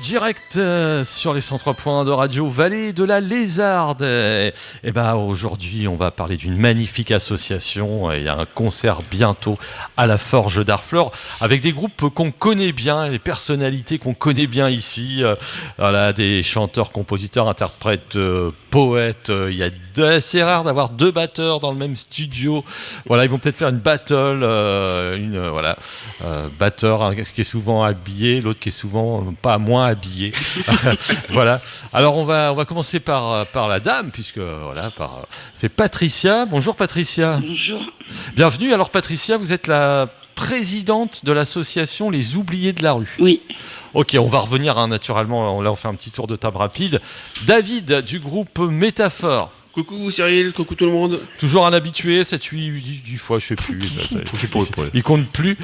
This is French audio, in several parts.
direct sur les 103.1 de Radio Vallée de la Lézarde. Et ben aujourd'hui, on va parler d'une magnifique association. Il y a un concert bientôt à la Forge d'Harfleur avec des groupes qu'on connaît bien, des personnalités qu'on connaît bien ici. Voilà, des chanteurs, compositeurs, interprètes, poètes. Il y a assez rare d'avoir deux batteurs dans le même studio. Voilà, ils vont peut-être faire une battle, batteur hein, qui est souvent habillé, l'autre qui est souvent pas moins habillé. Voilà. Alors on va commencer par la dame puisque c'est Patricia. Bonjour Patricia. Bonjour. Bienvenue. Alors Patricia, vous êtes la présidente de l'association Les Oubliés de la Rue. Oui. Ok, on va revenir naturellement. Là, on fait un petit tour de table rapide. David du groupe Métaphore. Coucou Cyril, coucou tout le monde. Toujours un habitué, 7, 8, 10 fois, je sais plus. Il compte plus.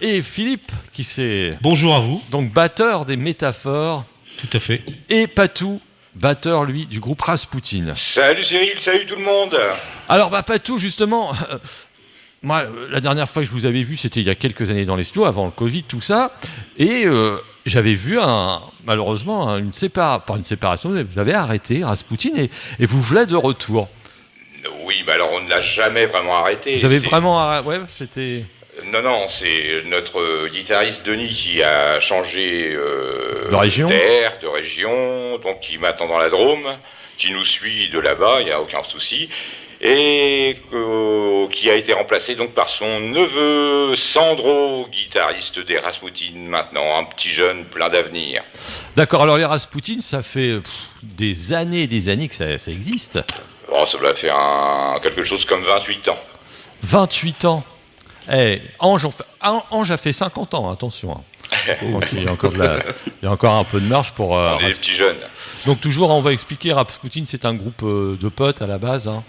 Et Philippe, qui c'est... Bonjour à vous. Donc batteur des Métaphores. Tout à fait. Et Patou, batteur, lui, du groupe Rasputin. Salut Cyril, salut tout le monde. Alors, Patou, justement... moi, la dernière fois que je vous avais vu, c'était il y a quelques années dans les studios, avant le Covid, tout ça. Et... j'avais vu malheureusement une séparation. Vous avez arrêté Rasputin et vous voilà de retour. Oui, mais alors on ne l'a jamais vraiment arrêté. Vous avez vraiment c'était. Non, c'est notre guitariste Denis qui a changé de région, donc qui m'attend dans la Drôme, qui nous suit de là-bas, il n'y a aucun souci. Et qui a été remplacé donc par son neveu Sandro, guitariste des Rasputin maintenant, un petit jeune plein d'avenir. D'accord, alors les Rasputin, ça fait des années que ça existe. Bon, ça doit faire quelque chose comme 28 ans. 28 ans. Ange a fait 50 ans, attention. Donc, il y a encore un peu de marge pour... on est des petits jeunes. Donc toujours, on va expliquer, Rasputin, c'est un groupe de potes à la base, hein.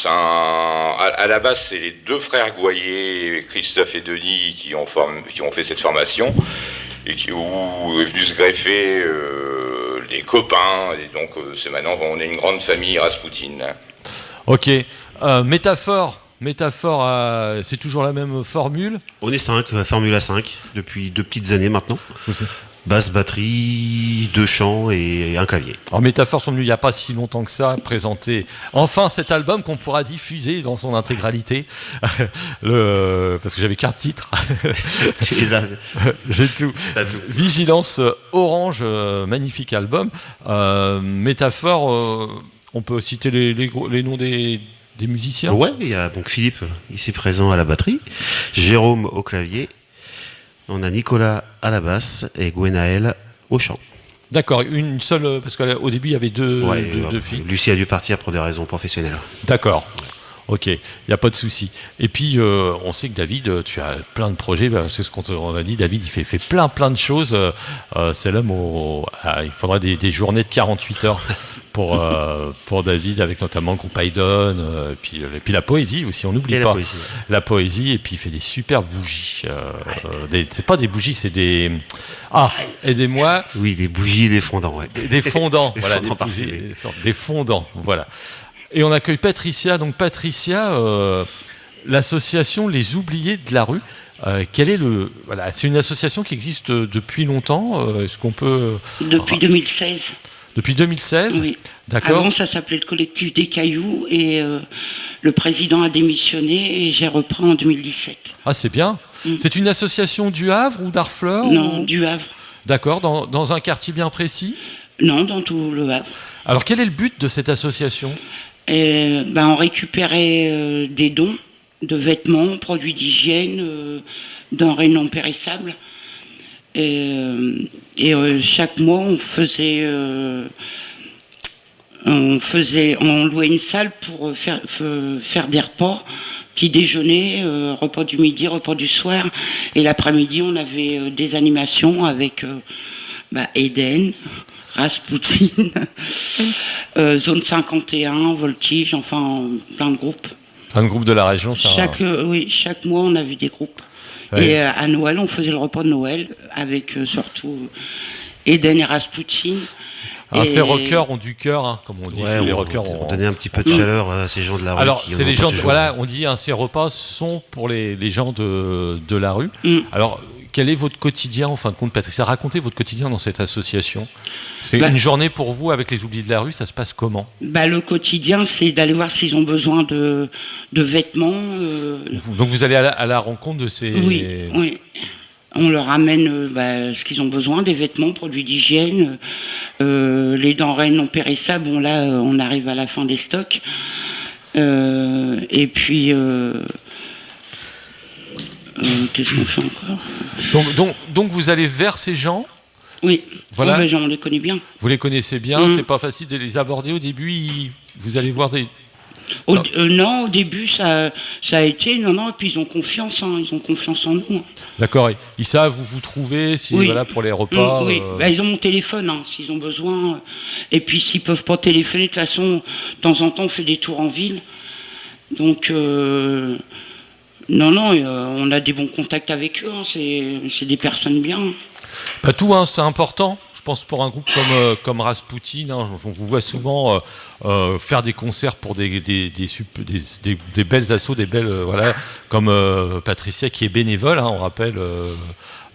À la base, c'est les deux frères Goyer, Christophe et Denis, qui ont fait cette formation et où est venu se greffer des copains. Et donc, c'est maintenant qu'on est une grande famille Rasputin. Ok. Métaphore, c'est toujours la même formule. On est 5, Formule 5, depuis 2 petites années maintenant. Basse, batterie, 2 chants et un clavier. Alors Métaphore sont venus il n'y a pas si longtemps que ça présenter enfin cet album qu'on pourra diffuser dans son intégralité. Parce que j'avais qu'un titre. J'ai tout. Vigilance Orange, magnifique album. Métaphore, on peut citer les noms des musiciens. Ouais, il y a donc Philippe ici présent à la batterie, Jérôme au clavier. On a Nicolas à la basse et Gwenaël au chant. D'accord, une seule, parce qu'au début il y avait deux filles. Lucie a dû partir pour des raisons professionnelles. D'accord, ok, il n'y a pas de souci. Et puis on sait que David, tu as plein de projets, c'est ce qu'on a dit, David il fait plein de choses. C'est l'homme il faudrait des journées de 48 heures pour David, avec notamment le groupe Haydn, et puis la poésie aussi, on n'oublie pas. La poésie, et puis il fait des super bougies. C'est pas des bougies, c'est des... Ah, aidez-moi. Oui, des bougies et des fondants, ouais. Des fondants, voilà, des fondants, voilà. Et on accueille Patricia. Donc Patricia, l'association Les Oubliés de la Rue. C'est une association qui existe depuis longtemps. Est-ce qu'on peut... Depuis 2016. Depuis 2016 ? Oui. D'accord. Avant, ça s'appelait le collectif des Cailloux et le président a démissionné et j'ai repris en 2017. Ah, c'est bien. C'est une association du Havre ou d'Harfleur ? Non, du Havre. D'accord, dans un quartier bien précis ? Non, dans tout le Havre. Alors, quel est le but de cette association ? On récupérait des dons de vêtements, produits d'hygiène, denrées non périssables. Et chaque mois, on louait une salle pour faire des repas, petit déjeuner, repas du midi, repas du soir. Et l'après-midi, on avait des animations avec Eden, Rasputin, Zone 51, Voltige, enfin plein de groupes. Plein de groupes de la région, ça. Chaque mois, on avait des groupes. Ouais. Et à Noël, on faisait le repas de Noël avec surtout Eden et Rasputin. Ces rockers ont du cœur, hein, comme on dit. Ouais, les rockers ont donné un petit peu de chaleur à ces gens de la rue. Alors, c'est les gens, on dit, ces repas sont pour les gens de la rue. Alors, quel est votre quotidien, en fin de compte, Patricia? Racontez votre quotidien dans cette association. C'est Bah, une journée pour vous avec les Oubliés de la rue, ça se passe comment? le quotidien, c'est d'aller voir s'ils ont besoin de vêtements. Donc vous allez à la rencontre de ces... Oui. On leur amène ce qu'ils ont besoin, des vêtements, produits d'hygiène, les denrées non périssables. Bon, là, on arrive à la fin des stocks. Et puis, qu'est-ce qu'on fait encore? Donc vous allez vers ces gens. Oui, Voilà. On les connaît bien. Vous les connaissez bien, c'est pas facile de les aborder au début. Vous allez voir des... Non, au début, ça a été... Non, et puis ils ont confiance, ils ont confiance en nous. Hein. D'accord, ils savent où vous trouvez, Oui. Voilà, pour les repas. Oui, ils ont mon téléphone, s'ils ont besoin. Et puis s'ils peuvent pas téléphoner, de toute façon, de temps en temps, on fait des tours en ville. Donc, on a des bons contacts avec eux. C'est des personnes bien. Pas tout, c'est important. Je pense pour un groupe comme Rasputin, on vous voit souvent faire des concerts pour des belles assos, des belles comme Patricia qui est bénévole, on rappelle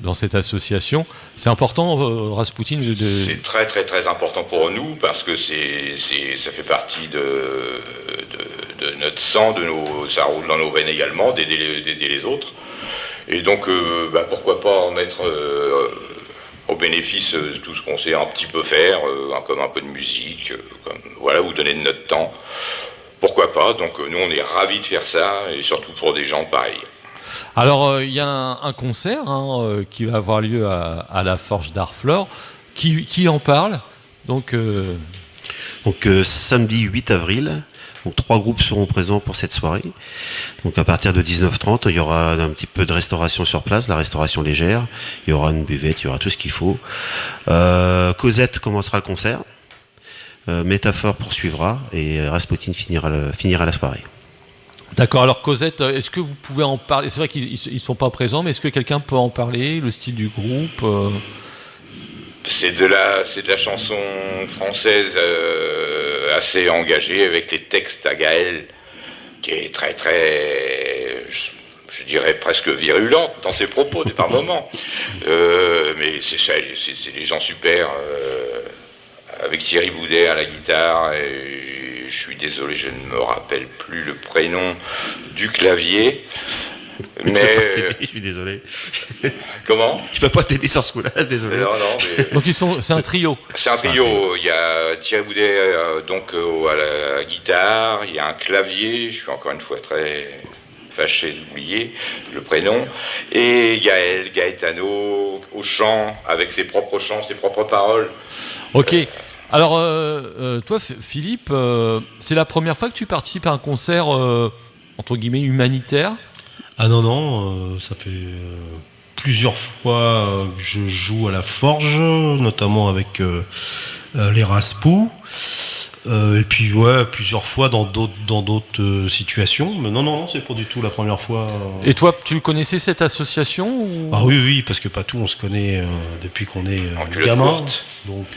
dans cette association. C'est important, Rasputin. C'est très très très important pour nous parce que ça fait partie de notre sang, ça roule dans nos veines également, d'aider les autres. Et donc pourquoi pas en mettre au bénéfice de tout ce qu'on sait un petit peu faire, comme un peu de musique, ou donner de notre temps. Pourquoi pas? Donc nous on est ravis de faire ça, et surtout pour des gens pareils. Alors il y a un concert qui va avoir lieu à la Forge d'Harfleur. Qui en parle? Donc samedi 8 avril. Donc 3 groupes seront présents pour cette soirée. Donc à partir de 19h30, il y aura un petit peu de restauration sur place, la restauration légère. Il y aura une buvette, il y aura tout ce qu'il faut. Cosette commencera le concert. Métaphore poursuivra et Rasputin finira la soirée. D'accord, alors Cosette, est-ce que vous pouvez en parler? C'est vrai qu'ils ne sont pas présents, mais est-ce que quelqu'un peut en parler? Le style du groupe C'est de la chanson française assez engagée, avec les textes à Gaël, qui est très très, je dirais presque virulente dans ses propos par moments. Mais c'est des gens super, avec Thierry Boudet à la guitare, et je suis désolé, je ne me rappelle plus le prénom du clavier. Mais je suis désolé. Comment? Je peux pas t'aider sur ce coup-là, désolé. Non, mais... Donc c'est un trio. C'est un trio. Il y a Thierry Boudet à la guitare, il y a un clavier, je suis encore une fois très fâché d'oublier le prénom, et Gaetano au chant, avec ses propres chants, ses propres paroles. Ok. Alors, toi, Philippe, c'est la première fois que tu participes à un concert, entre guillemets, humanitaire? Ah non, ça fait plusieurs fois que je joue à la Forge, notamment avec les Raspou. Et puis plusieurs fois dans d'autres situations. Mais non, c'est pas du tout la première fois. Et toi, tu connaissais cette association ou... Ah oui, parce que Patou, on se connaît depuis qu'on est gamin. Donc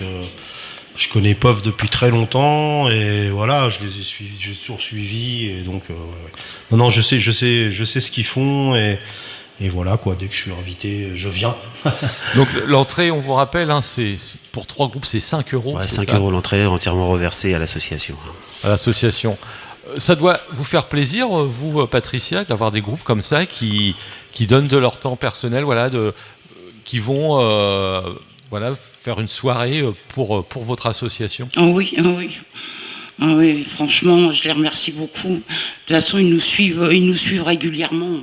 je connais POF depuis très longtemps et voilà, je les ai suivis, j'ai toujours suivi et donc non, je sais ce qu'ils font et voilà quoi. Dès que je suis invité, je viens. Donc l'entrée, on vous rappelle, c'est pour 3 groupes, c'est 5 euros. Ouais, 5 euros l'entrée, entièrement reversée à l'association. À l'association. Ça doit vous faire plaisir, vous, Patricia, d'avoir des groupes comme ça qui donnent de leur temps personnel, qui vont faire une soirée pour votre association. Oui. Ah oui, franchement, je les remercie beaucoup. De toute façon, ils nous suivent régulièrement.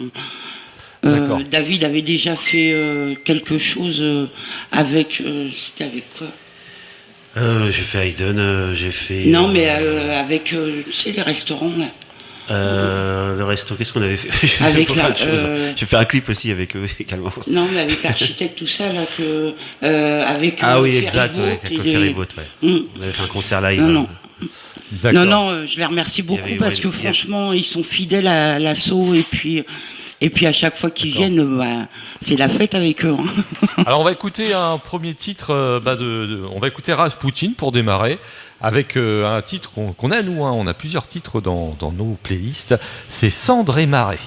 David avait déjà fait quelque chose avec... c'était avec quoi? J'ai fait Hayden, j'ai fait... Non, mais avec, tu sais, les restaurants, là. Le resto, qu'est-ce qu'on avait fait? Avec j'ai fait un clip aussi avec eux également. Non, mais avec l'architecte, tout ça, là, avec... Ah oui, exact, avec le Ferryboat, On avait fait un concert live. Non, je les remercie beaucoup parce que franchement, ils sont fidèles à l'assaut et puis à chaque fois qu'ils viennent, c'est la fête avec eux. Alors on va écouter un premier titre, on va écouter Rasputin pour démarrer, avec un titre qu'on a nous, on a plusieurs titres dans nos playlists, c'est Cendre et Marée.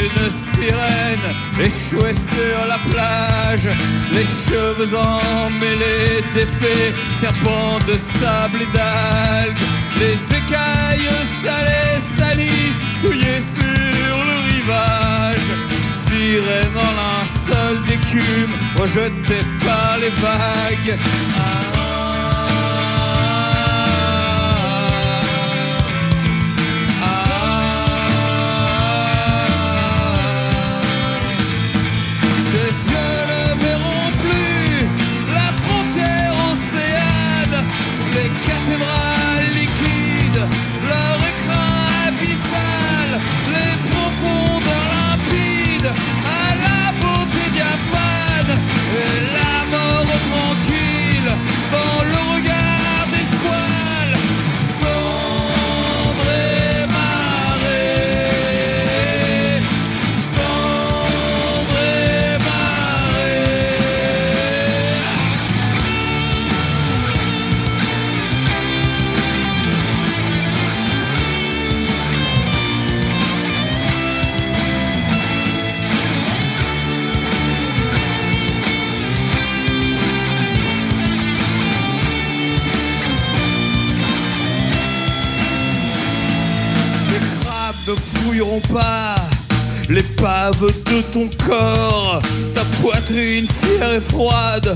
une sirène échouée sur la plage, les cheveux emmêlés d'effets, serpents de sable et d'algues, les écailles salées, salies, souillées sur le rivage, sirène en linceul d'écume, rejetée par les vagues. Les cathédrales liquides, leur écrin abyssal, les profondeurs limpides, à la beauté diaphane, et la mort tranquille, dans le regard des squales, sombre et marée, sombre et marée. Ne fouilleront pas l'épave de ton corps, ta poitrine fière et froide,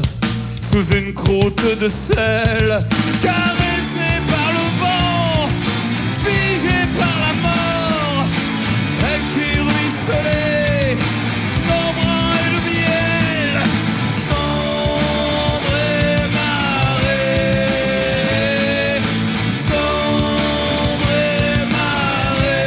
sous une croûte de sel, caressée par le vent, figée par la mort, elle qui ruisselait, l'embrun et le miel, cendre et marée, cendre et marée.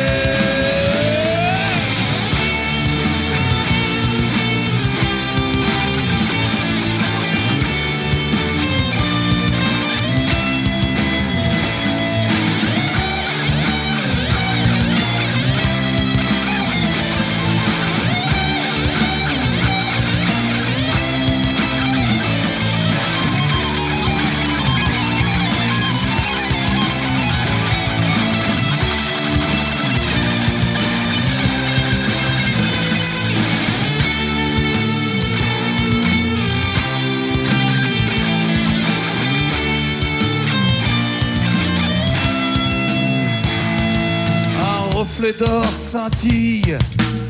Un reflet d'or scintille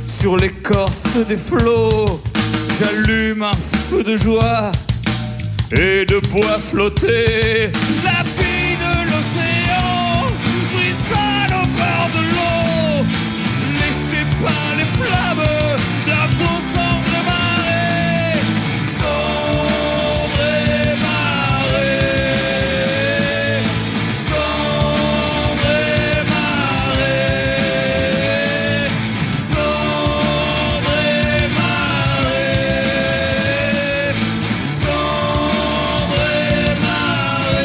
sur l'écorce des flots. J'allume un feu de joie et de bois flotté. La fille de l'océan frissonne au bord de l'eau, léchée par les flammes d'un faux cendre marée, sombre et marée, sombre et marée, sombre et marée, sombre et marée.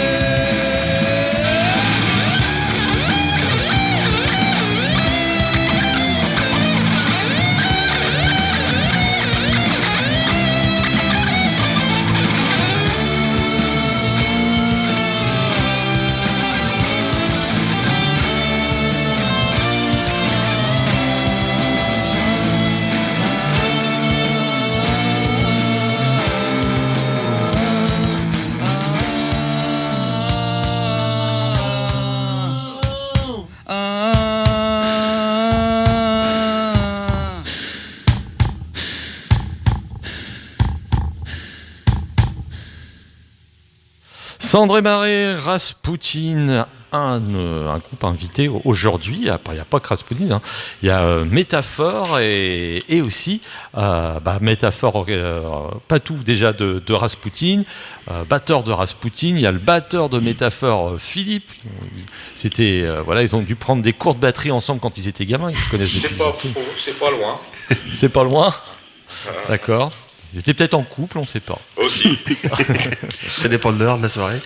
Cendre et marée, Rasputin, un groupe invité aujourd'hui. Il n'y a pas que Rasputin, hein. Il y a Métaphore et aussi Métaphore, Patou déjà de Rasputin, batteur de Rasputin. Il y a le batteur de Métaphore, Philippe. C'était ils ont dû prendre des cours de batterie ensemble quand ils étaient gamins. Ils se connaissent depuis. C'est pas loin. C'est pas loin. D'accord. Ils étaient peut-être en couple, on ne sait pas. Aussi. Ça dépend de l'heure de la soirée.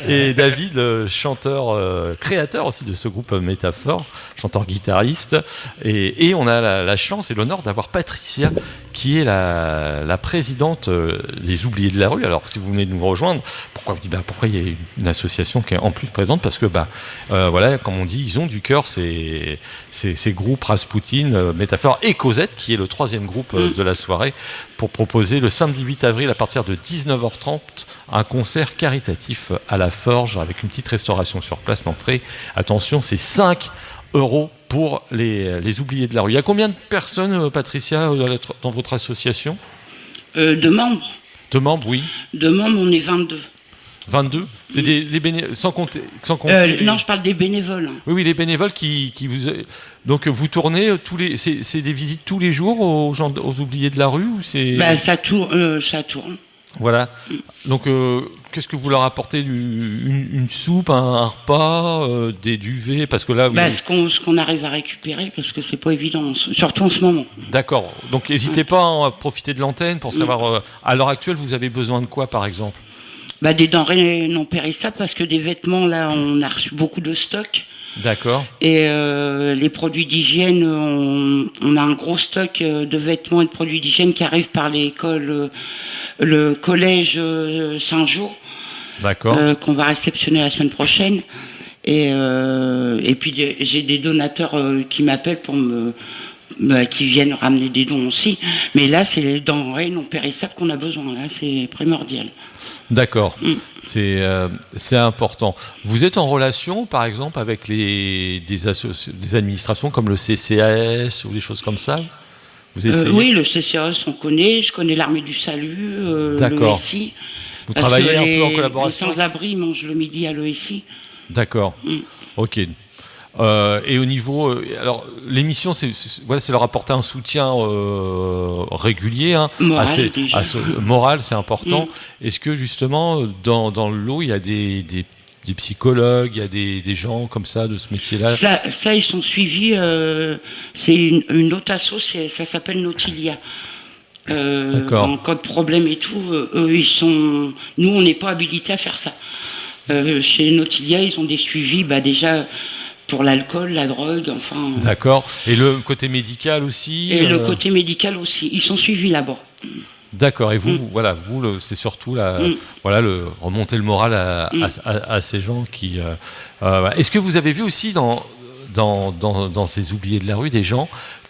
Et David, le chanteur, créateur aussi de ce groupe Métaphore, chanteur-guitariste. Et on a la chance et l'honneur d'avoir Patricia qui est la présidente des Oubliés de la rue. Alors, si vous venez de nous rejoindre, pourquoi il y a une association qui est en plus présente? Parce que, voilà, comme on dit, ils ont du cœur, ces groupes Rasputin, Métaphore et Cosette, qui est le troisième groupe de la soirée, pour proposer le samedi 8 avril à partir de 19h30 un concert caritatif à la Forge avec une petite restauration sur place. L'entrée, attention, c'est 5 € pour les Oubliés de la rue. Il y a combien de personnes, Patricia, dans votre association? De membres. De membres, oui. De membres, on est 22. 22. C'est des bénévoles, sans compter. Non, je parle des bénévoles. Oui, les bénévoles qui vous. Donc vous tournez c'est des visites tous les jours aux Oubliés de la rue, ou c'est. Ça tourne. Voilà. Donc qu'est-ce que vous leur apportez? Une soupe, un repas, des duvets, parce que là. Ce qu'on arrive à récupérer, parce que c'est pas évident, surtout en ce moment. D'accord. Donc n'hésitez pas à profiter de l'antenne pour savoir. À l'heure actuelle, vous avez besoin de quoi, par exemple? Des denrées non périssables, parce que des vêtements, là, on a reçu beaucoup de stock. D'accord. Et les produits d'hygiène, on a un gros stock de vêtements et de produits d'hygiène qui arrivent par l'école, le collège Saint-Jean. D'accord. Qu'on va réceptionner la semaine prochaine. Et puis j'ai des donateurs qui m'appellent qui viennent ramener des dons aussi. Mais là, c'est les denrées non périssables qu'on a besoin. Là, c'est primordial. D'accord. C'est important. Vous êtes en relation, par exemple, avec des administrations comme le CCAS ou des choses comme ça? Vous essayez? Oui, le CCAS, on connaît. Je connais l'Armée du Salut, D'accord. l'ESI. Vous travaillez un peu en collaboration? Les sans-abri mangent le midi à l'ESI. D'accord. Ok. Et au niveau, alors l'émission, c'est leur apporter un soutien régulier, moral, c'est important. Est-ce que justement dans le lot il y a des psychologues, il y a des gens comme ça de ce métier-là? Ça ils sont suivis. C'est une autre asso, ça s'appelle Nautilia. En cas de problème et tout, eux nous on n'est pas habilités à faire ça. Chez Nautilia, ils ont des suivis, déjà. Pour l'alcool, la drogue, enfin. D'accord. Et le côté médical aussi? Et le côté médical aussi. Ils sont suivis là-bas. D'accord. Et vous, c'est surtout remonter le moral à ces gens qui. Est-ce que vous avez vu aussi dans ces Oubliés de la rue des gens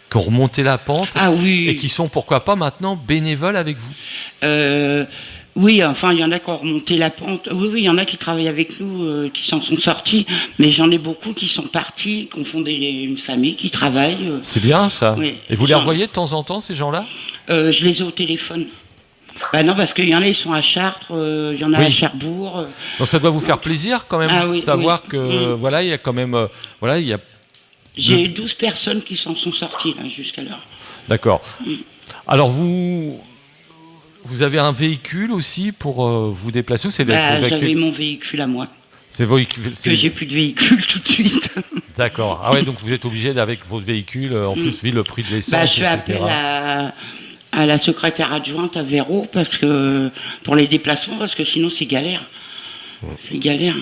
qui ont remonté la pente et qui sont pourquoi pas maintenant bénévoles avec vous? Oui, enfin, il y en a qui ont remonté la pente. Oui, il y en a qui travaillent avec nous, qui s'en sont sortis. Mais j'en ai beaucoup qui sont partis, qui ont fondé une famille, qui travaillent. C'est bien, ça. Oui. Et vous les revoyez de temps en temps, ces gens-là? Je les ai au téléphone. Non, parce qu'il y en a, ils sont à Chartres, il y en a à Cherbourg. Donc ça doit vous faire plaisir, quand même, savoir que, il y a quand même... J'ai 12 personnes qui s'en sont sorties, là, jusqu'à l'heure. D'accord. Alors, vous avez un véhicule aussi pour vous déplacer, ou c'est j'avais mon véhicule à moi. Que j'ai plus de véhicule tout de suite. D'accord. Ah ouais, donc vous êtes obligé avec votre véhicule, en plus vu le prix de l'essence. Je fais appel à la secrétaire adjointe à Véro pour les déplacements, parce que sinon c'est galère. C'est galère.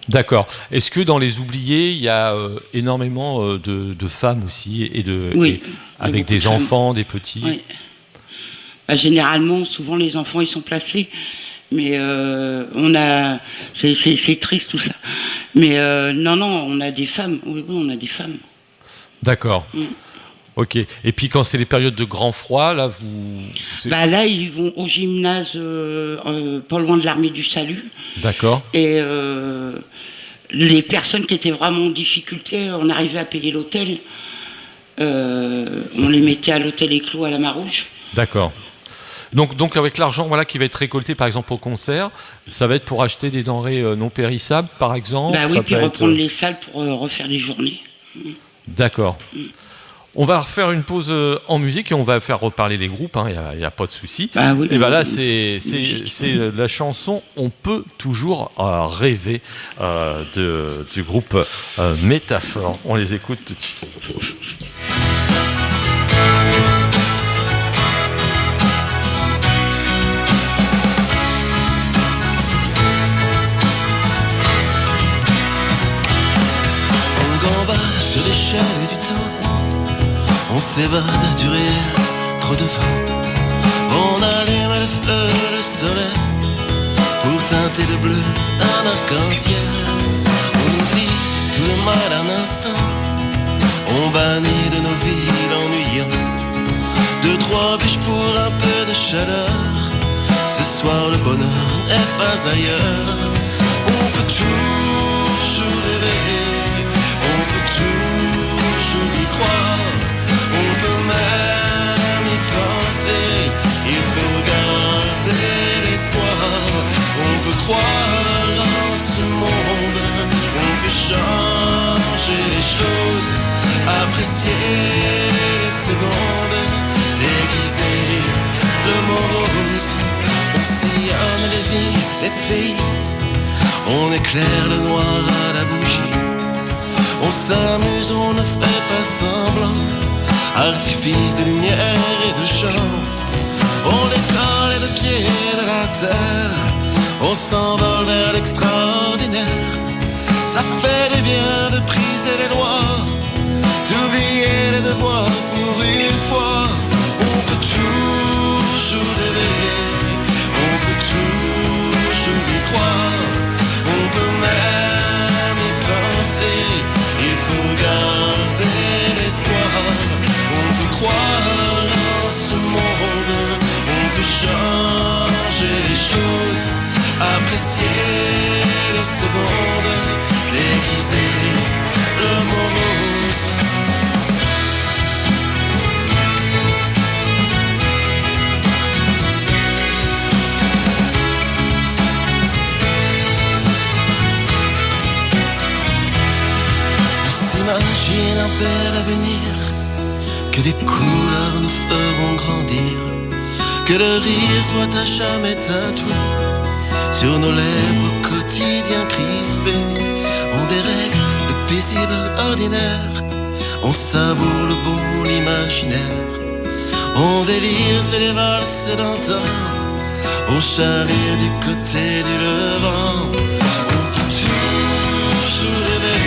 D'accord. Est-ce que dans les Oubliés, il y a énormément de femmes aussi avec des enfants, des petits? Oui. Généralement, souvent les enfants ils sont placés, mais c'est triste tout ça. Mais non, on a des femmes. Oui, on a des femmes. D'accord. Ok. Et puis quand c'est les périodes de grand froid, là là ils vont au gymnase pas loin de l'Armée du Salut. D'accord. Et les personnes qui étaient vraiment en difficulté, on arrivait à payer l'hôtel. On les mettait à l'hôtel Éclos à la Marouge. D'accord. Donc avec l'argent qui va être récolté par exemple au concert, ça va être pour acheter des denrées non périssables par exemple? Oui, puis reprendre les salles pour refaire les journées. D'accord. On va refaire une pause en musique et on va faire reparler les groupes, il n'y a pas de souci. Et là, c'est la chanson « On peut toujours rêver » du groupe Métaphore. On les écoute tout de suite. On gambade sur l'échelle du temps, on s'évade du réel, trop de vent. On allume le feu, le soleil, pour teinter de bleu un arc-en-ciel. On oublie tout le mal un instant, on bannit de nos vies l'ennuyant. 2-3 bûches pour un peu de chaleur, ce soir le bonheur n'est pas ailleurs. On peut toujours rêver, on peut toujours y croire, on peut même y penser, il faut garder l'espoir. On peut croire en ce monde, on peut changer les choses, apprécier les secondes, déguiser le mot rose. On sillonne les villes, les pays, on éclaire le noir à la bougie. On s'amuse, on ne fait pas semblant, artifice de lumière et de chant. On décolle les deux pieds de la terre, on s'envole vers l'extraordinaire. Ça fait du bien de briser les lois, d'oublier les devoirs pour une fois. On peut toujours rêver, on peut toujours y croire, on peut même y penser, il faut garder l'espoir. On peut croire en ce monde, on peut changer les choses, apprécier les secondes, déguiser le mot rose. S'imagine un bel avenir, que des couleurs nous feront grandir, que le rire soit à jamais tatoué sur nos lèvres au quotidien crispé. On dérègle le paisible à l'ordinaire, on savoure le bon, l'imaginaire. On délire sur les valses d'antan, on chavire du côté du levant. On peut toujours rêver,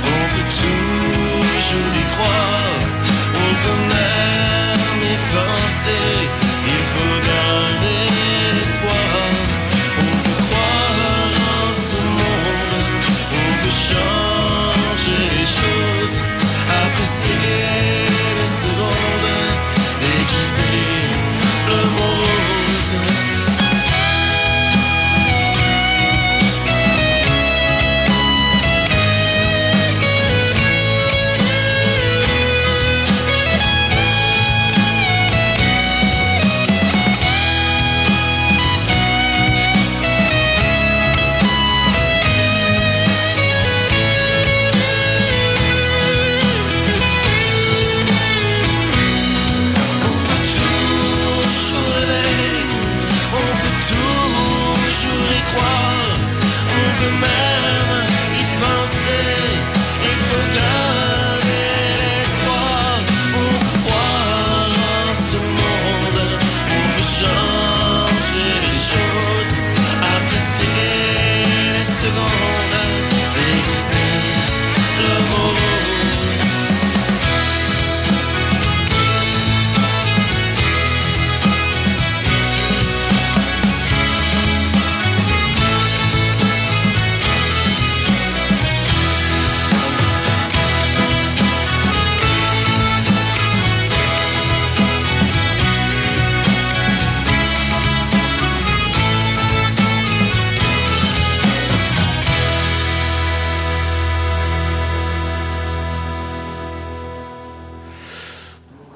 on peut toujours y croire, on peut même y penser, il faut garder l'espoir. On peut croire en ce monde, on peut changer les choses, apprécier les secondes, déguiser le mot rose.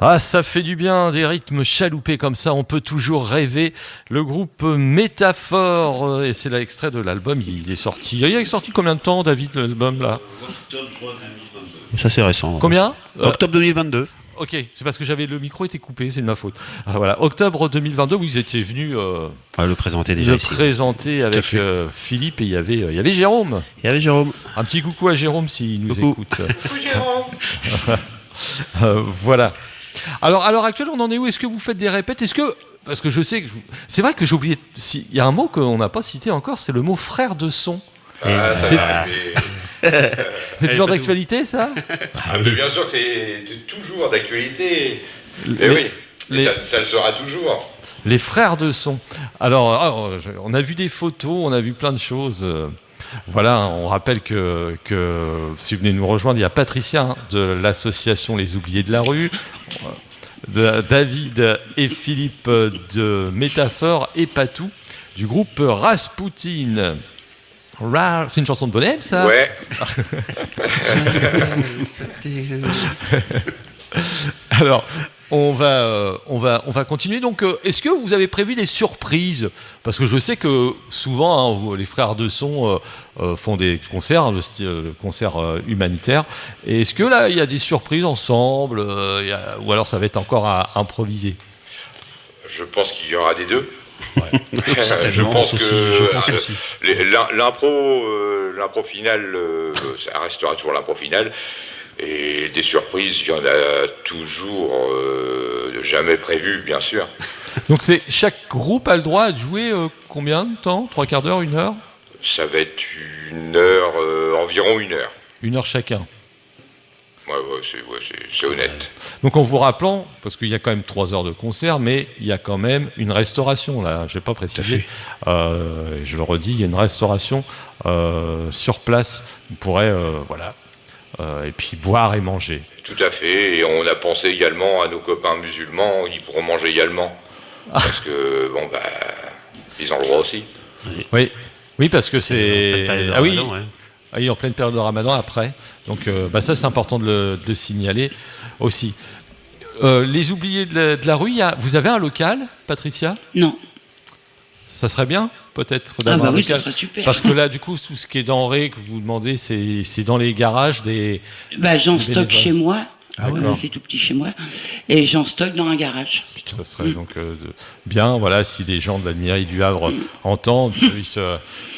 Ah, ça fait du bien, des rythmes chaloupés comme ça, on peut toujours rêver. Le groupe Métaphore, et c'est l'extrait de l'album, il est sorti. Il est sorti combien de temps, David, l'album là ? Octobre 2022. Ça c'est récent. Combien ? Octobre 2022. Ok, c'est parce que le micro était coupé, c'est de ma faute. Ah, voilà, octobre 2022, vous étiez venu le présenter déjà ici. Présenter avec Philippe, et il y avait Jérôme. Il y avait Jérôme. Un petit coucou à Jérôme s'il nous Coucou. écoute. Coucou Jérôme. Voilà. Alors, à l'heure actuelle, on en est où ? Est-ce que vous faites des répètes ? Parce que je sais que... C'est vrai que j'ai oublié... Il y a un mot qu'on n'a pas cité encore, c'est le mot frère de son. Ah, c'est toujours d'actualité, ça ? Mais bien sûr que c'est toujours d'actualité. Et oui. Ça le sera toujours. Les frères de son. Alors, on a vu des photos, on a vu plein de choses. Voilà, on rappelle que si vous venez nous rejoindre, il y a Patricia de l'association Les Oubliés de la Rue, David et Philippe de Métaphore et Patou du groupe Rasputin. C'est une chanson de Bonhomme, ça ? Ouais. Alors, on va continuer. Donc, est-ce que vous avez prévu des surprises ? Parce que je sais que souvent, les frères de son font des concerts, le concert humanitaire. Et est-ce que là, il y a des surprises ensemble ou alors ça va être encore à improviser ? Je pense qu'il y aura des deux. Ouais. Je pense que aussi. l'impro finale, ça restera toujours l'impro finale. Et des surprises, il y en a toujours, jamais prévues, bien sûr. Donc chaque groupe a le droit de jouer combien de temps ? 3/4 d'heure, 1 heure ? Ça va être 1 heure, environ 1 heure. 1 heure chacun. C'est honnête. Donc en vous rappelant, parce qu'il y a quand même 3 heures de concert, mais il y a quand même une restauration, là, je ne l'ai pas précisé. Je le redis, il y a une restauration sur place. Vous pourrez, et puis boire et manger. Tout à fait, et on a pensé également à nos copains musulmans, ils pourront manger également. Parce que, ils ont le droit aussi. Oui, parce que c'est... Oui. Oui, en pleine période de Ramadan après. Donc ça, c'est important de le signaler aussi. Les oubliés de la rue, vous avez un local, Patricia ? Non. Ça serait bien, peut-être, d'avoir un oui, local. ça serait super. Parce que là, du coup, tout ce qui est denrées que vous demandez, c'est dans les garages des... J'en stocke chez moi. D'accord. C'est tout petit chez moi. Et j'en stocke dans un garage. Ça serait donc bien, voilà, si les gens de la mairie du Havre entendent,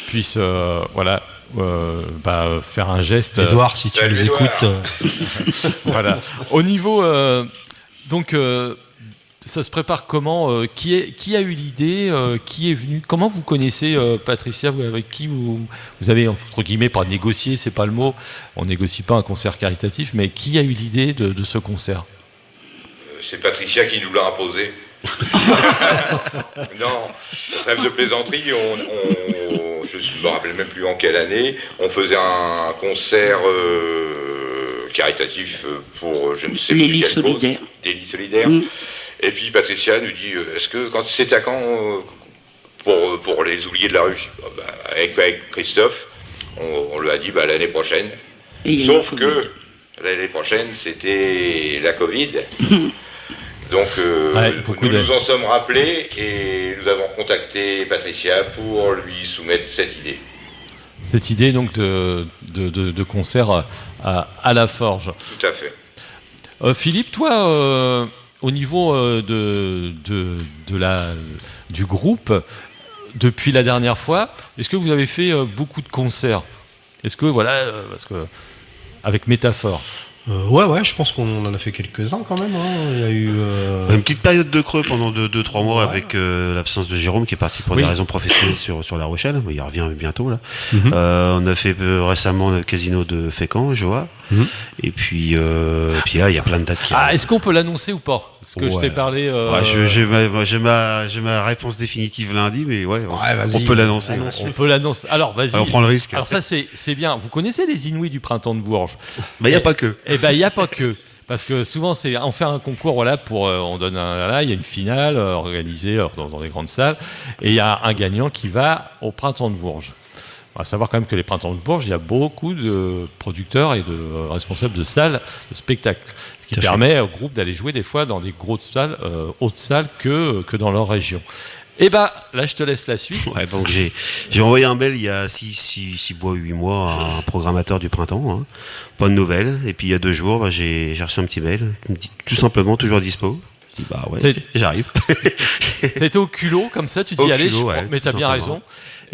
puissent faire un geste. Edouard, si tu Salut, nous Edouard. écoutes. Voilà. Au niveau, ça se prépare comment qui a eu l'idée qui est venu? Comment vous connaissez Patricia? Avec qui vous avez, entre guillemets, pas négocié, c'est pas le mot, on négocie pas un concert caritatif, mais qui a eu l'idée de ce concert? C'est Patricia qui nous l'a imposé. Non, trêve de plaisanterie, je ne me rappelle même plus en quelle année, on faisait un concert caritatif pour je ne sais plus quelle cause, des lits solidaires. Et puis Patricia nous dit, est-ce que c'était à quand pour les oubliés de la rue? Avec Christophe, on lui a dit l'année prochaine. Sauf que l'année prochaine, c'était la Covid. Donc nous nous en sommes rappelés et nous avons contacté Patricia pour lui soumettre cette idée. Cette idée donc de concert à la Forge. Tout à fait. Philippe, toi, au niveau du groupe, depuis la dernière fois, est-ce que vous avez fait beaucoup de concerts? Est-ce que, parce que avec Métaphore. Ouais, je pense qu'on en a fait quelques-uns quand même. Il y a eu une petite période de creux pendant 2-3 mois avec l'absence de Jérôme qui est parti pour des raisons professionnelles sur La Rochelle. Il revient bientôt là. On a fait récemment le casino de Fécamp, Joa. Et puis là, il y a plein de dates qui arrivent. Est-ce qu'on peut l'annoncer ou pas? Parce que je t'ai parlé. J'ai ma réponse définitive lundi, mais on peut l'annoncer. On peut l'annoncer. Alors, vas-y. On prend le risque. Alors ça, c'est bien. Vous connaissez les Inouïs du Printemps de Bourges? Il n'y a pas que. Il n'y a pas que. Parce que souvent, on fait un concours, on donne il y a une finale organisée dans des grandes salles, et il y a un gagnant qui va au Printemps de Bourges. On va savoir quand même que les Printemps de Bourges, il y a beaucoup de producteurs et de responsables de salles, de spectacles. Ce qui permet au groupe d'aller jouer des fois dans des grosses salles, hautes salles que dans leur région. Et là, je te laisse la suite. Ouais, donc j'ai envoyé un mail il y a 6 mois, 8 mois à un programmateur du printemps. Pas de nouvelles. Et puis il y a 2 jours, j'ai reçu un petit mail. Il me dit tout simplement toujours dispo. Je dis j'arrive. Ça a été au culot, comme ça, tu dis allez, mais t'as bien raison.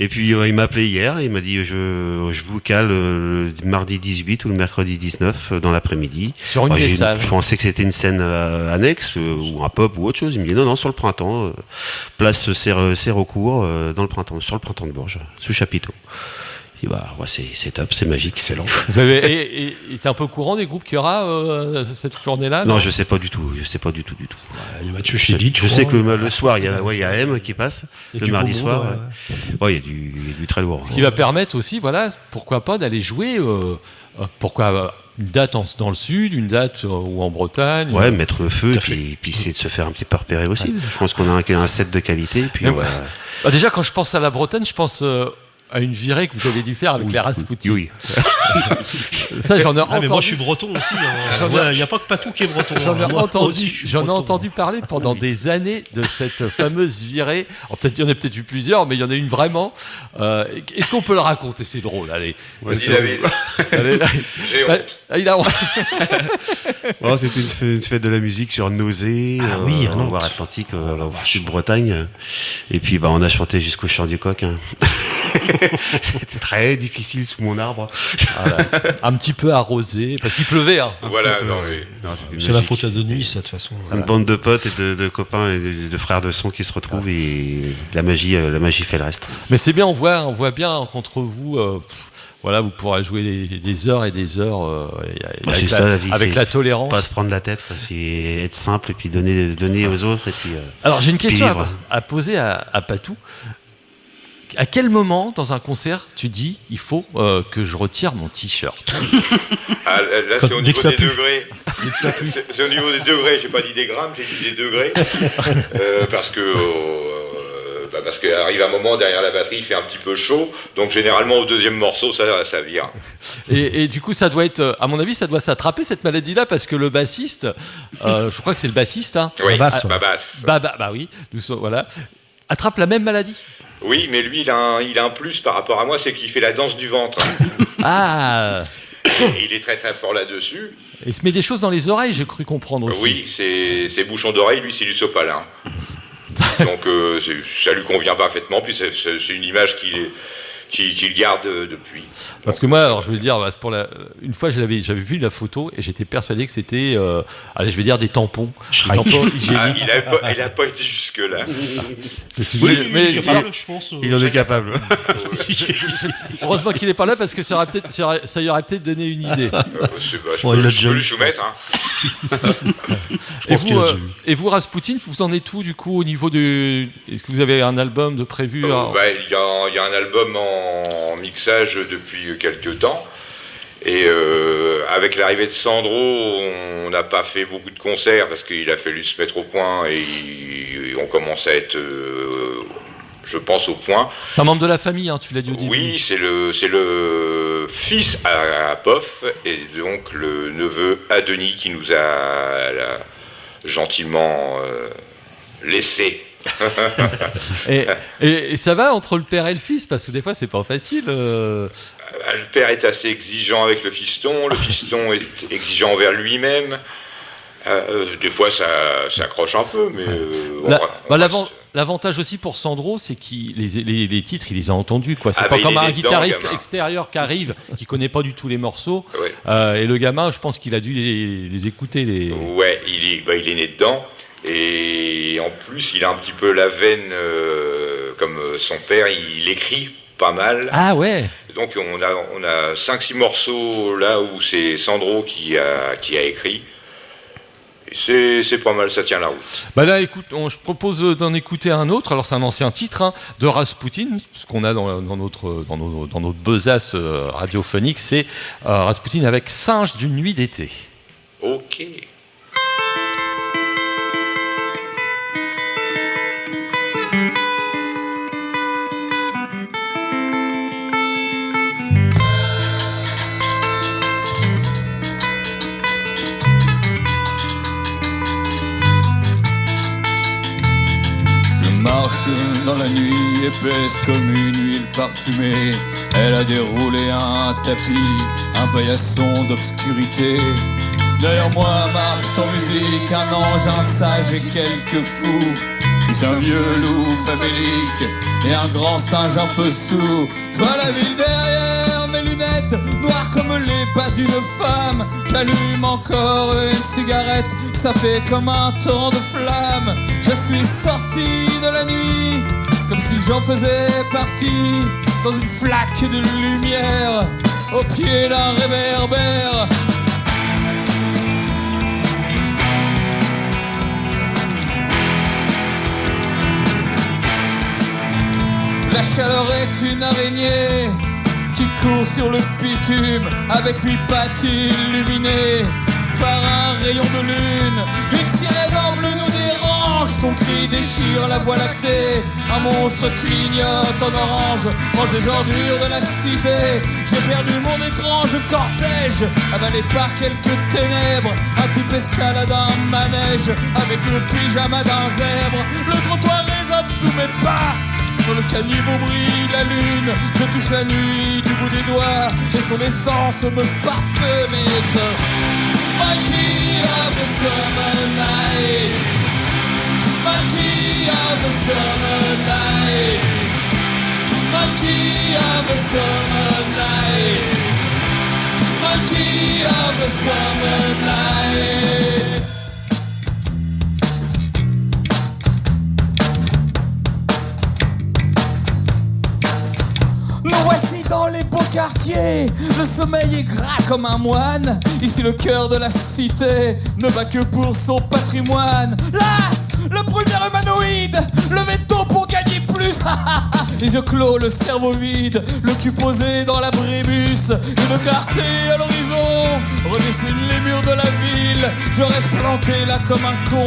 Et puis il m'a appelé hier, il m'a dit je vous cale le mardi 18 ou le mercredi 19 dans l'après-midi. Sur une des salles. Je pensais que c'était une scène annexe ou un pub ou autre chose. Il me dit non, sur le printemps, place Sérocourt dans le printemps, sur le printemps de Bourges, sous chapiteau. Et bah, ouais, c'est top, c'est magique, excellent. Vous avez, et t'es un peu au courant des groupes qu'il y aura cette journée-là? Non, je sais pas du tout. Il y a Mathieu Chédid. Je sais que le soir, il y a M qui passe, Et le du mardi beau soir. monde, Ouais, il y a du très lourd. Ce qui va permettre aussi, voilà, pourquoi pas d'aller jouer, une date dans le sud, une date ou en Bretagne. Ouais, mettre le feu, Tout à fait. puis essayer de se faire un petit peu repérer aussi. Je pense qu'on a un set de qualité. Puis Mais on va- Bah, déjà, quand je pense à la Bretagne, je pense à une virée que vous avez dû faire avec les Rasputin. Oui. Ça, j'en ai Ah, entendu. mais moi, je suis breton aussi. Il n'y a pas que Patou qui est breton. J'en ai Moi entendu, aussi, je suis j'en ai breton. entendu parler pendant des années de cette fameuse virée. Alors, peut-être, il y en a peut-être eu plusieurs, mais il y en a une vraiment. Est-ce qu'on peut le raconter? C'est drôle, allez. Vas-y, David. Allez, J'ai honte. il a honte. Oh, c'était une fête de la musique sur Nausée, Ah oui, à en Nantes. Loire-Atlantique, au sud-Bretagne. Et puis, bah, on a chanté jusqu'au chant du coq. Hein. C'était très difficile sous mon arbre. Un petit peu arrosé, parce qu'il pleuvait. Hein. Voilà, petit peu, non, ouais. mais Non, c'était C'est la magique. faute à Denis, ça, de toute façon. Une bande de potes et de copains et de frères de son qui se retrouvent et la magie fait le reste. Mais c'est bien, on voit bien qu'entre vous, voilà, vous pourrez jouer des heures et des heures Bah, avec, c'est ça, la vie, avec c'est la tolérance. Pas se prendre la tête, quoi. C'est être simple et puis donner aux autres et puis. Alors j'ai une question vivre. à poser à Patou. À quel moment dans un concert tu dis il faut que je retire mon t-shirt? ah, là, Quand- c'est au dès que niveau ça des pue. degrés. C'est au niveau des degrés, j'ai pas dit des grammes, j'ai dit des degrés. Parce qu'arrive un moment derrière la batterie, il fait un petit peu chaud, donc généralement au deuxième morceau, ça vire. Et du coup, ça doit être, à mon avis, ça doit s'attraper cette maladie-là parce que le bassiste, je crois que c'est le bassiste, hein, Oui, basse, ouais. basse. bah oui, voilà, attrape la même maladie. Oui, mais lui, il a un plus par rapport à moi, c'est qu'il fait la danse du ventre. Ah, Et il est très très fort là-dessus. il se met des choses dans les oreilles, j'ai cru comprendre aussi. Oui, c'est bouchons d'oreille, lui, c'est du sopalin. Donc ça lui convient parfaitement, puis c'est une image qu'il garde depuis. Parce que moi, alors je veux dire, une fois j'avais vu la photo et j'étais persuadé que c'était, allez, je vais dire des tampons Ah, hygiéniques. il a pas été jusque-là. Mais il est capable, je pense. Il en est capable. heureusement qu'il n'est pas là parce que ça y aurait peut-être donné une idée. Je Oh, il l'a peux déjà lui eu, soumettre. Hein. Et pense qu'il a déjà eu. vous, Rasputin, vous en êtes où du coup au niveau de... Est-ce que vous avez un album de prévu Il y a un album en mixage depuis quelques temps. Et avec l'arrivée de Sandro, on n'a pas fait beaucoup de concerts parce qu'il a fallu se mettre au point et on commence à être, je pense, au point. C'est un membre de la famille, hein, tu l'as dit au début. Oui, c'est le fils à Poff et donc le neveu à Denis qui nous a gentiment laissé. Et ça va entre le père et le fils parce que des fois c'est pas facile. Le père est assez exigeant avec le fiston est exigeant envers lui-même. Des fois ça accroche un peu, mais L'avantage aussi pour Sandro, c'est qu'il les titres, il les a entendus, quoi. C'est Ah, pas bah, comme il est un né dedans, guitariste gamin. extérieur qui arrive, qui connaît pas du tout les morceaux. Ouais. Et le gamin, je pense qu'il a dû les écouter. Ouais, il est né dedans. Et en plus, il a un petit peu la veine, comme son père, il écrit pas mal. Ah ouais. Donc on a 5-6 morceaux là où c'est Sandro qui a écrit. Et c'est pas mal, ça tient la route. Bah là, écoute, je propose d'en écouter un autre. Alors c'est un ancien titre, hein, de Rasputin, ce qu'on a dans notre besace radiophonique, c'est Rasputin avec Singe d'une nuit d'été. Ok. Je marche dans la nuit épaisse comme une huile parfumée. Elle a déroulé un tapis, un paillasson d'obscurité. Derrière moi marche en musique un ange, un sage et quelques fous. Puis un vieux loup famélique et un grand singe un peu sourd. Je vois la ville derrière mes lunettes, noires comme les pas d'une femme. J'allume encore une cigarette, ça fait comme un torrent de flammes. Je suis sorti de la nuit, comme si j'en faisais partie. dans une flaque de lumière, au pied d'un réverbère. La chaleur est une araignée qui court sur le bitume avec 8 pattes illuminées par un rayon de lune. Une sirène en bleu nous dérange, son cri déchire la voie lactée. Un monstre clignote en orange, mange les ordures de la cité. J'ai perdu mon étrange cortège, avalé par quelques ténèbres. Un type escalade un manège avec le pyjama d'un zèbre. Le trottoir résonne sous mes pas. Dans le caniveau brille la lune, je touche la nuit du bout des doigts et son essence me parfume. It's a monkey of the summer night, monkey of the summer night, monkey of the summer night, monkey of the summer night. Nous voici dans les beaux quartiers, le sommeil est gras comme un moine. Ici le cœur de la cité ne bat que pour son patrimoine. Là, le premier humanoïde, levez tôt pour gagner plus. Les yeux clos, le cerveau vide, le cul posé dans l'abribus. Une clarté à l'horizon redessine les murs de la ville. Je reste planté là comme un con,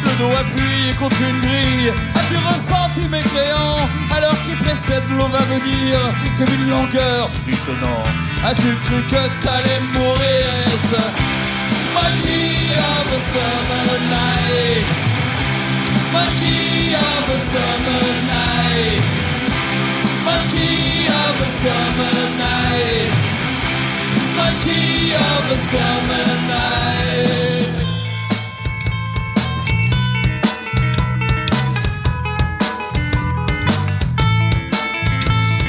le dos appuyé contre une grille. As-tu ressenti mes créants à l'heure qui précède l'eau va venir comme une langueur frissonnant? As-tu cru que t'allais mourir? It's a monkey of a summer night, monkey of a summer night, monkey of a summer night, monkey of a summer night.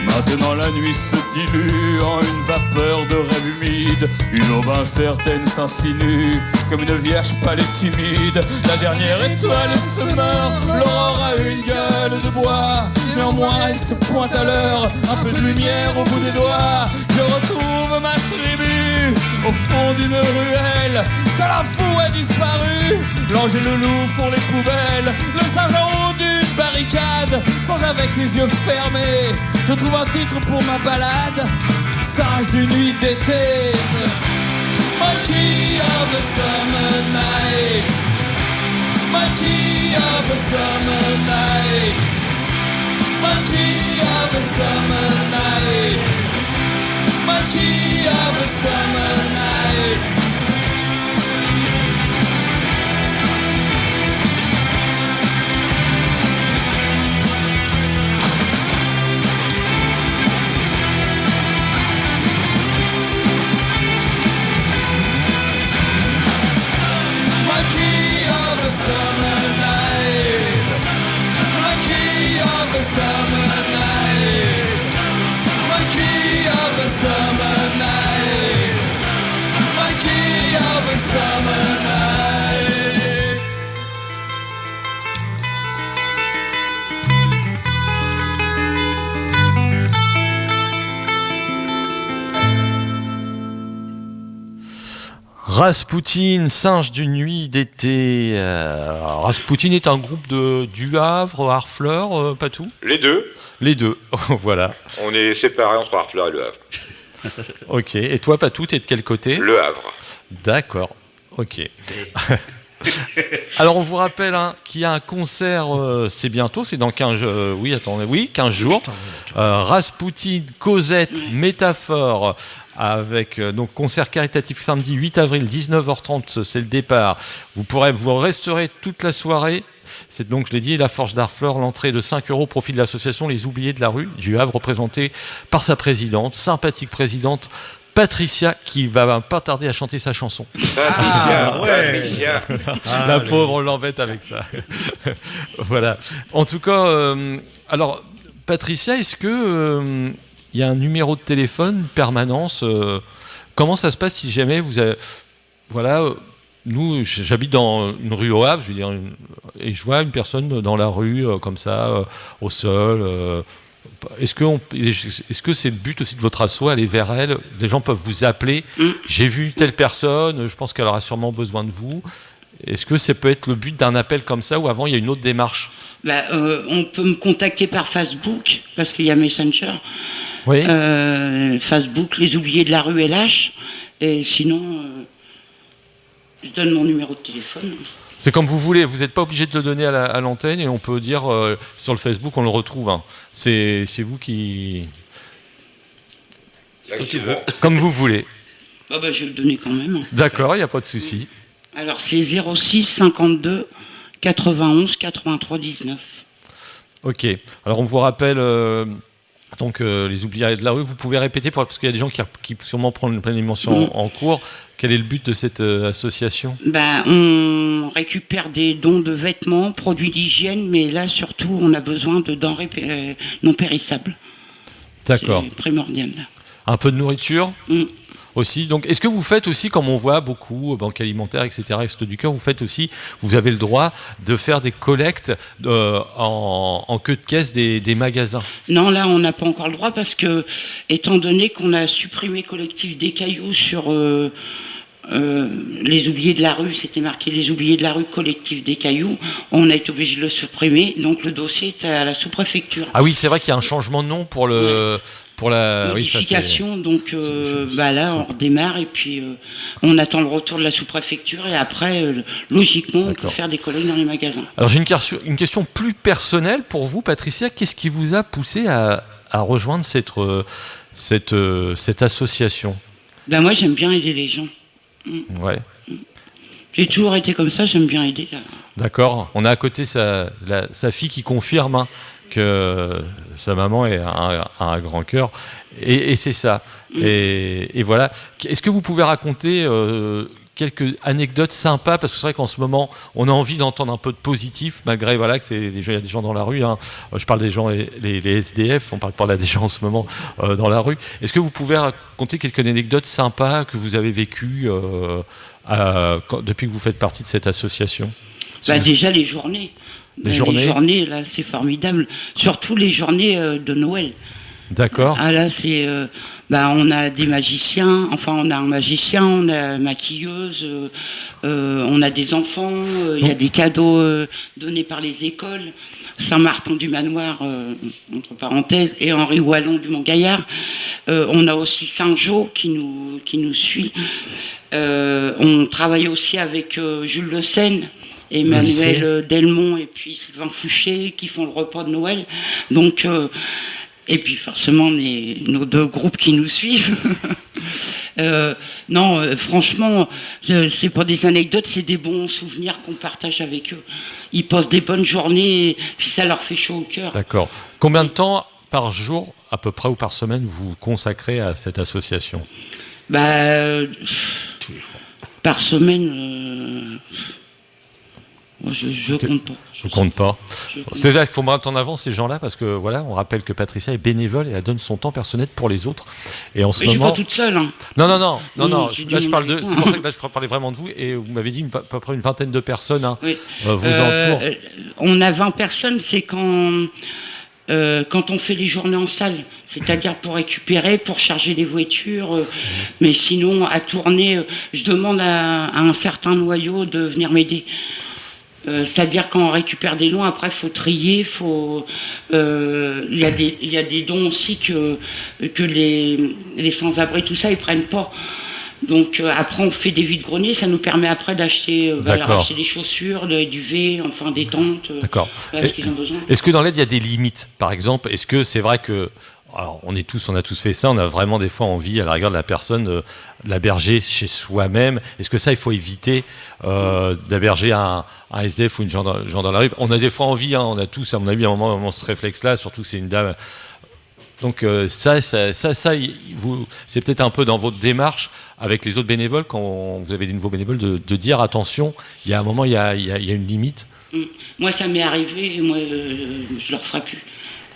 Maintenant la nuit se dilue en une vapeur de rêve humide. Une aube incertaine s'insinue comme une vierge pâle et timide. La dernière étoile se meurt, l'aurore a une gueule de bois. Néanmoins elle se pointe à l'heure, un peu de lumière au bout des doigts. Je retrouve ma tribu au fond d'une ruelle. Seul fou a disparu, l'ange et le loup font les poubelles. Le singe en haut d'une barricade songe avec les yeux fermés. Je trouve un titre pour ma balade, singe d'une nuit d'été. Monkey of a summer night, monkey of a summer night, monkey of a summer night, monkey of a summer night. Monkey of a summer night, monkey of a summer night, monkey of a summer night, monkey of a summer night. Rasputin, singe d'une nuit d'été. Rasputin est un groupe du Havre, Harfleur, pas tout? Les deux. Les deux, voilà. On est séparés entre Harfleur et Le Havre. Ok, et toi, Patou, t'es de quel côté? Le Havre. D'accord, ok. Alors, on vous rappelle qu'il y a un concert, c'est bientôt, c'est dans 15 jours. Oui, attendez, oui, 15 jours. Rasputin, Cosette, Métaphore, avec donc concert caritatif samedi 8 avril, 19h30, c'est le départ. Vous resterez toute la soirée. C'est donc, je l'ai dit, la Forge d'Harfleur, l'entrée de 5 € au profit de l'association Les Oubliés de la rue du Havre, représentée par sa présidente, sympathique présidente, Patricia, qui va pas tarder à chanter sa chanson. Patricia. La pauvre, on l'embête avec ça. Voilà. En tout cas, alors, Patricia, est-ce que il y a un numéro de téléphone, une permanence comment ça se passe si jamais vous avez... Voilà, nous, j'habite dans une rue au Havre, je veux dire, et je vois une personne dans la rue, comme ça, au sol, est-ce que c'est le but aussi de votre asso, aller vers elle? Les gens peuvent vous appeler. J'ai vu telle personne, je pense qu'elle aura sûrement besoin de vous. Est-ce que ça peut être le but d'un appel comme ça, ou avant il y a une autre démarche? On peut me contacter par Facebook, parce qu'il y a Messenger. Oui. Facebook, les oubliés de la rue LH. Et sinon, je donne mon numéro de téléphone. C'est comme vous voulez, vous n'êtes pas obligé de le donner à l'antenne, et on peut dire sur le Facebook, on le retrouve. Hein. C'est vous qui... Comme tu veux. Comme vous voulez. Je vais le donner quand même. D'accord, il n'y a pas de souci. Alors c'est 06 52 91 83 19. Ok, alors on vous rappelle... Donc les oubliés de la rue, vous pouvez répéter parce qu'il y a des gens qui sûrement prennent plein d'émotions en cours. Quel est le but de cette association? On récupère des dons de vêtements, produits d'hygiène, mais là surtout on a besoin de denrées non périssables. D'accord. C'est primordial. Un peu de nourriture aussi. Donc est-ce que vous faites aussi, comme on voit beaucoup, banque alimentaire, etc., Restos du Cœur, vous avez le droit de faire des collectes en queue de caisse des magasins? Non, là on n'a pas encore le droit parce que, étant donné qu'on a supprimé Collectif des Cailloux sur les oubliés de la rue, c'était marqué les oubliés de la rue, Collectif des Cailloux, on a été obligé de le supprimer, donc le dossier est à la sous-préfecture. Ah oui, c'est vrai qu'il y a un changement de nom pour le... Pour la modification, donc là on redémarre et puis on attend le retour de la sous-préfecture et après logiquement on peut faire des collectes dans les magasins. Alors j'ai une question plus personnelle pour vous, Patricia. Qu'est-ce qui vous a poussé à rejoindre cette association? Moi j'aime bien aider les gens. Ouais. J'ai toujours été comme ça, j'aime bien aider. D'accord. On a à côté sa fille qui confirme que sa maman a un grand cœur, et c'est ça. Et voilà. Est-ce que vous pouvez raconter quelques anecdotes sympas, parce que c'est vrai qu'en ce moment, on a envie d'entendre un peu de positif, malgré que il y a des gens dans la rue. Hein. Je parle des gens, les SDF, on parle pas là des gens en ce moment dans la rue. Est-ce que vous pouvez raconter quelques anecdotes sympas que vous avez vécues depuis que vous faites partie de cette association? Déjà les journées. Les journées, là, c'est formidable. Surtout les journées de Noël. D'accord. Là, c'est... on a des magiciens, on a un magicien, on a une maquilleuse, on a des enfants, il y a des cadeaux donnés par les écoles. Saint-Martin du Manoir, entre parenthèses, et Henri Wallon du Mont-Gaillard. On a aussi Saint-Jean qui nous suit. On travaille aussi avec Jules Le Seine, Emmanuel Delmont et puis Sylvain Fouché qui font le repas de Noël. Donc, et puis forcément nos deux groupes qui nous suivent. Franchement, c'est pas des anecdotes, c'est des bons souvenirs qu'on partage avec eux. Ils passent des bonnes journées, puis ça leur fait chaud au cœur. D'accord. Combien de temps par jour, à peu près, ou par semaine, vous consacrez à cette association? Tous les jours. Par semaine... Je compte pas. Je compte pas. C'est là qu'il faut mettre en avant ces gens-là, parce que voilà, on rappelle que Patricia est bénévole et elle donne son temps personnel pour les autres. Et en ce moment, je suis pas toute seule. Hein. Non. Là, je parle de. C'est pour ça que là, je parlais vraiment de vous. Et vous m'avez dit à peu près une vingtaine de personnes vous entourent. On a 20 personnes. C'est quand on fait les journées en salle, c'est-à-dire pour récupérer, pour charger les voitures, mais sinon à tourner, je demande à un certain noyau de venir m'aider. C'est-à-dire quand on récupère des dons, après il faut trier, il y a des dons aussi que les sans-abri, tout ça, ils prennent pas. Donc après on fait des vides-greniers, ça nous permet après d'acheter acheter des chaussures, du duvet, des tentes. D'accord. Ce qu'ils ont besoin. Est-ce que dans l'aide il y a des limites? Par exemple, est-ce que c'est vrai que on a tous fait ça, on a vraiment des fois envie, à la rigueur de la personne, de l'héberger chez soi-même. Est-ce que ça, il faut éviter d'héberger un SDF ou une gens dans la rue? On a des fois envie, on a tous, à mon avis, à un moment ce réflexe-là, surtout que c'est une dame. Donc ça c'est peut-être un peu dans votre démarche avec les autres bénévoles, quand vous avez des nouveaux bénévoles, de dire attention, il y a un moment, il y a une limite. Moi, ça m'est arrivé, et moi, je le referai plus.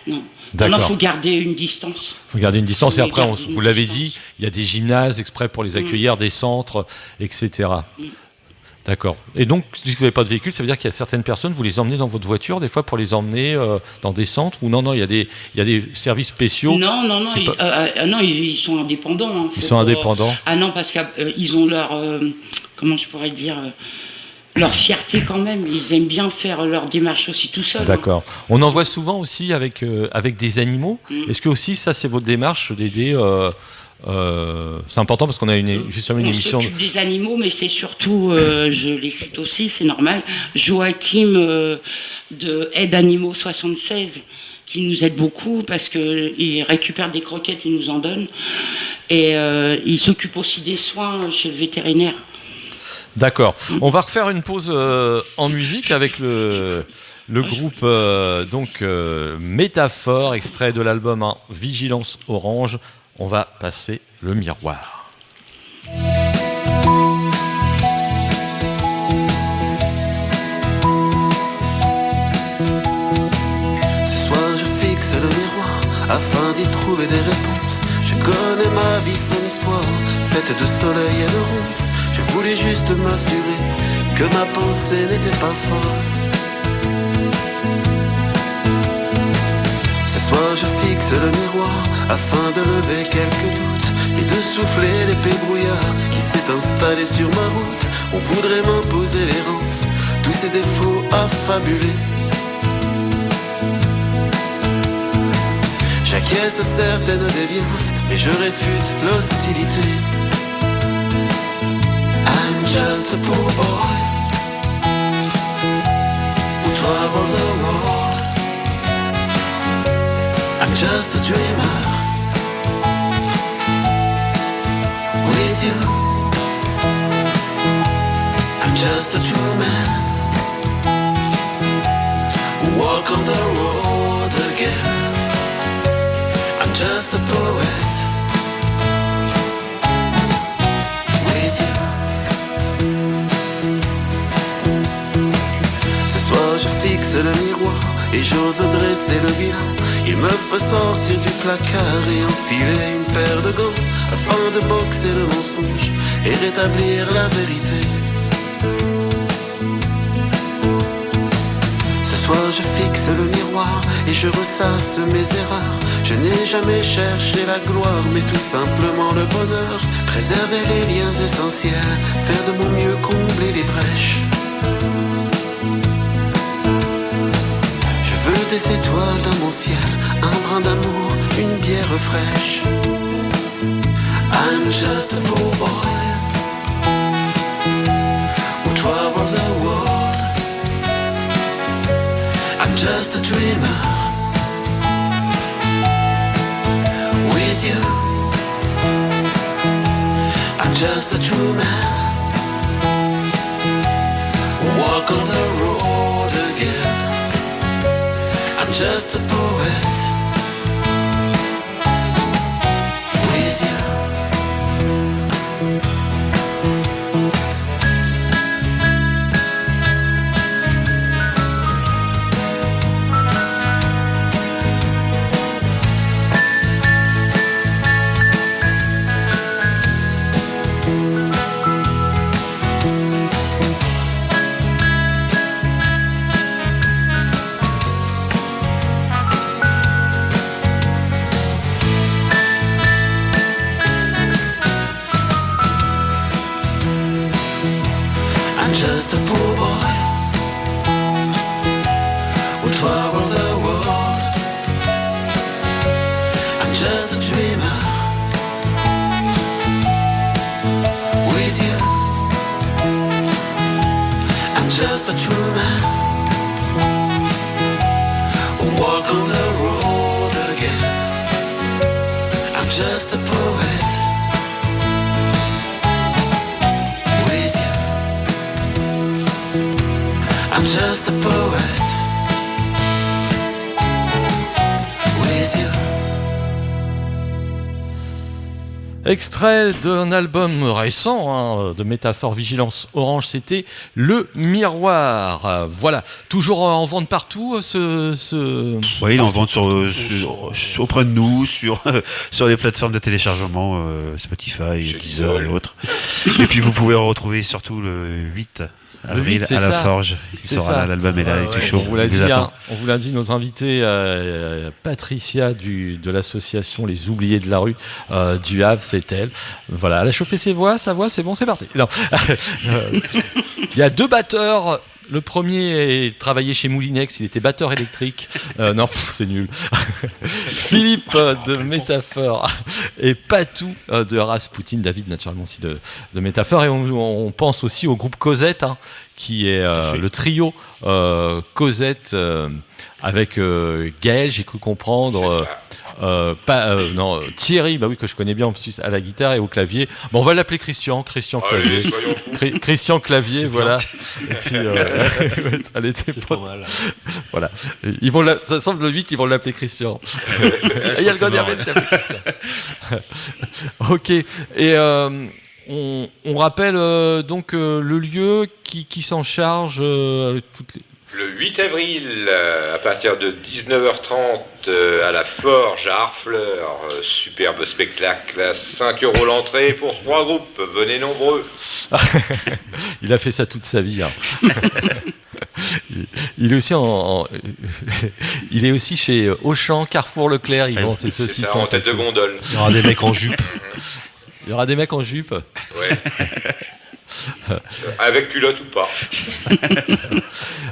Non. D'accord. Il faut garder une distance. Il faut garder une distance, et après, vous l'avez dit, il y a des gymnases exprès pour les accueillir, des centres, etc. D'accord. Et donc, si vous n'avez pas de véhicule, ça veut dire qu'il y a certaines personnes, vous les emmenez dans votre voiture, des fois pour les emmener dans des centres, ou non, il y a des services spéciaux. Non, ils sont indépendants. Hein, ils sont indépendants. Ah non, parce qu'ils ont leur, comment je pourrais dire, leur fierté quand même. Ils aiment bien faire leur démarche aussi tout seuls. D'accord. Hein. On en voit souvent aussi avec des animaux. Est-ce que aussi ça, c'est votre démarche d'aider c'est important parce qu'on a justement une émission. On s'occupe des animaux, mais c'est surtout, je les cite aussi, c'est normal, Joachim de Aide Animaux 76, qui nous aide beaucoup parce qu'il récupère des croquettes, il nous en donne. Et il s'occupe aussi des soins chez le vétérinaire. D'accord. On va refaire une pause en musique avec le groupe Métaphore, extrait de l'album Vigilance Orange. On va passer le miroir. Ce soir je fixe le miroir afin d'y trouver des réponses. Je connais ma vie, son histoire, faite de soleil et de ronces. Je voulais juste m'assurer que ma pensée n'était pas folle. Ce soir je fixe le miroir afin de lever quelques doutes et de souffler l'épais brouillard qui s'est installé sur ma route. On voudrait m'imposer l'errance, tous ces défauts affabulés. J'acquiesce certaines déviances, mais je réfute l'hostilité. I'm just a poor boy who traveled the world. I'm just a dreamer with you. I'm just a true man who walk on the road again. I'm just a poet with you. Ce soir je fixe le miroir et j'ose dresser le bilan. Il me faut sortir du placard et enfiler une paire de gants afin de boxer le mensonge et rétablir la vérité. Ce soir je fixe le miroir et je ressasse mes erreurs. Je n'ai jamais cherché la gloire mais tout simplement le bonheur. Préserver les liens essentiels, faire de mon mieux, combler les brèches. Des étoiles dans mon ciel, un brin d'amour, une bière fraîche. I'm just a poor boy who traveled the world. I'm just a dreamer with you. I'm just a true man who walk on the road again. I'm just a poet with you. Just a poor boy who traveled the world. I'm just a dreamer with you. I'm just a true man who walk on the road again. I'm just a poet with you. I'm just a poet with you. Extrait d'un album récent de Métaphore Vigilance Orange, c'était Le Miroir. Voilà, toujours en vente partout Oui, il est en vente auprès de nous, sur les plateformes de téléchargement, Spotify, Deezer et autres. Et puis vous pouvez le retrouver surtout le 8 avril à la Forge. Il sera là, l'album est là, il est tout chaud. On vous l'a dit, nos invités, Patricia de l'association Les Oubliés de la Rue du Havre, c'est elle. Voilà, elle a chauffé sa voix, c'est bon, c'est parti. Non. Il y a 2 batteurs. Le premier travaillait chez Moulinex, il était batteur électrique. Non, c'est nul. Philippe de Métaphore et Patou de Rasputin, David naturellement aussi de Métaphore. Et on pense aussi au groupe Cosette, qui est le trio Cosette avec Gaël, j'ai cru comprendre. Thierry, bah oui, que je connais bien en plus à la guitare et au clavier. Bon, on va l'appeler Christian Clavier. Christian Clavier, voilà. Et puis, elle était pas mal. Voilà. Ça semble le 8, ils vont l'appeler Christian. Il y a le dernier. Ok. Et on rappelle donc le lieu qui s'en charge toutes les. Le 8 avril, à partir de 19h30, à la Forge à Harfleur, superbe spectacle, à 5 € l'entrée pour 3 groupes, venez nombreux. Il a fait ça toute sa vie. Il est aussi il est aussi chez Auchan, Carrefour Leclerc, il vend ses saucisses en tête de gondole. Il y aura des mecs en jupe. Il y aura des mecs en jupe. Ouais. Avec culotte ou pas.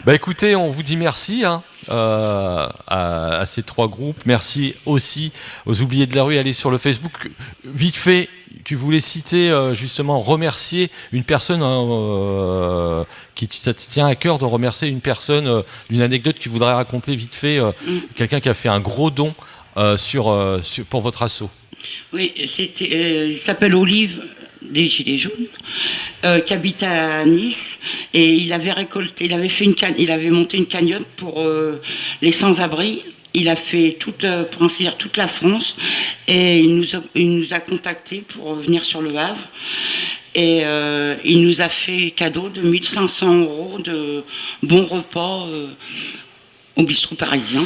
Bah écoutez, on vous dit merci à ces 3 groupes. Merci aussi aux Oubliés de la Rue. Allez sur le Facebook. Vite fait, tu voulais citer justement, remercier une personne ça te tient à cœur de remercier une personne d'une anecdote que tu voudrais raconter vite fait. Quelqu'un qui a fait un gros don pour votre asso. Oui, il s'appelle Olive des Gilets jaunes, qui habite à Nice, et il avait monté une cagnotte pour les sans-abri. Il a fait pour ainsi dire toute la France, et il nous a contactés pour venir sur le Havre, et il nous a fait cadeau de 1 500 € de bons repas au bistrot parisien.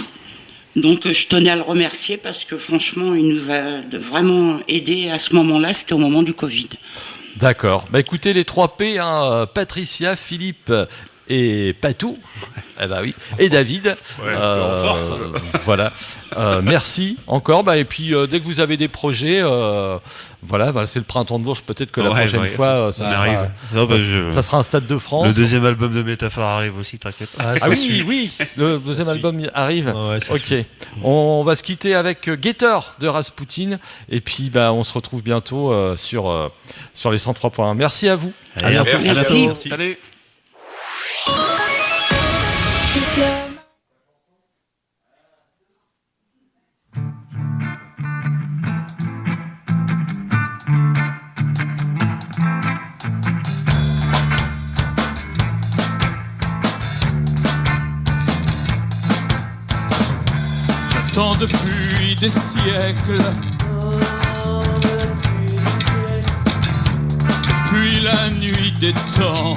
Donc je tenais à le remercier parce que franchement, il nous a vraiment aidé à ce moment-là, c'était au moment du Covid. D'accord. Bah écoutez, les 3 P, Patricia, Philippe et Patou, oui, et David. Ouais, en force. Voilà. Merci encore. Et puis dès que vous avez des projets, c'est le printemps de Bourges. Peut-être que la prochaine fois, ça sera un Stade de France. Le deuxième album de Métaphore arrive aussi, t'inquiète. Oui, le deuxième album arrive. Ok. On va se quitter avec Guetteur de Rasputin. Et puis on se retrouve bientôt sur les 103.1. Merci à vous. À bientôt. Merci. Salut. J'attends depuis des siècles, depuis la nuit des temps,